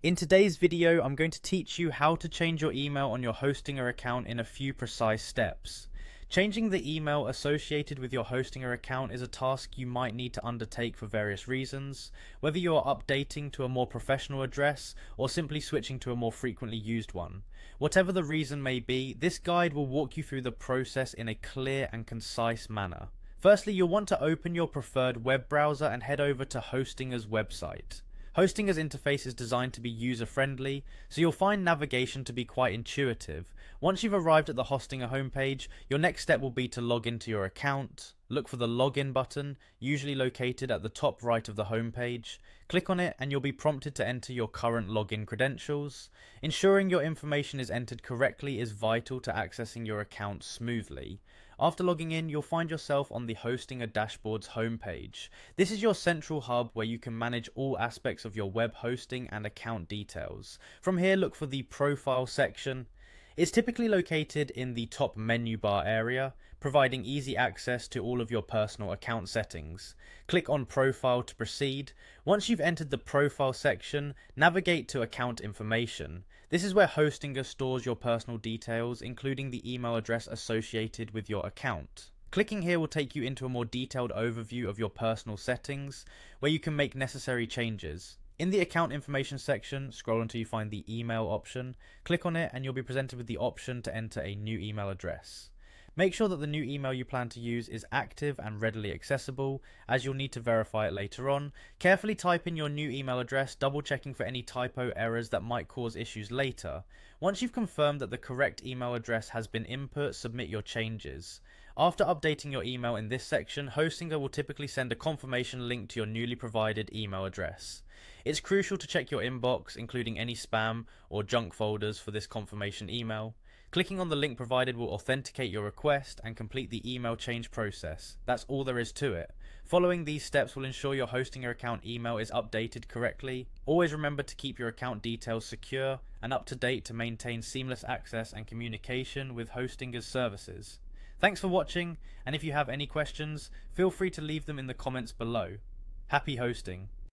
In today's video, I'm going to teach you how to change your email on your Hostinger account in a few precise steps. Changing the email associated with your Hostinger account is a task you might need to undertake for various reasons, whether you are updating to a more professional address or simply switching to a more frequently used one. Whatever the reason may be, this guide will walk you through the process in a clear and concise manner. Firstly, you'll want to open your preferred web browser and head over to Hostinger's website. Hostinger's interface is designed to be user-friendly, so you'll find navigation to be quite intuitive. Once you've arrived at the Hostinger homepage, your next step will be to log into your account. Look for the login button, usually located at the top right of the homepage. Click on it and you'll be prompted to enter your current login credentials. Ensuring your information is entered correctly is vital to accessing your account smoothly. After logging in, you'll find yourself on the Hostinger dashboard's homepage. This is your central hub where you can manage all aspects of your web hosting and account details. From here, look for the profile section. It's typically located in the top menu bar area, providing easy access to all of your personal account settings. Click on Profile to proceed. Once you've entered the Profile section, navigate to Account Information. This is where Hostinger stores your personal details, including the email address associated with your account. Clicking here will take you into a more detailed overview of your personal settings, where you can make necessary changes. In the account information section, scroll until you find the email option, click on it and you'll be presented with the option to enter a new email address. Make sure that the new email you plan to use is active and readily accessible, as you'll need to verify it later on. Carefully type in your new email address, double checking for any typo errors that might cause issues later. Once you've confirmed that the correct email address has been input, submit your changes. After updating your email in this section, Hostinger will typically send a confirmation link to your newly provided email address. It's crucial to check your inbox, including any spam or junk folders for this confirmation email. Clicking on the link provided will authenticate your request and complete the email change process. That's all there is to it. Following these steps will ensure your Hostinger account email is updated correctly. Always remember to keep your account details secure and up to date to maintain seamless access and communication with Hostinger's services. Thanks for watching, and if you have any questions, feel free to leave them in the comments below. Happy hosting!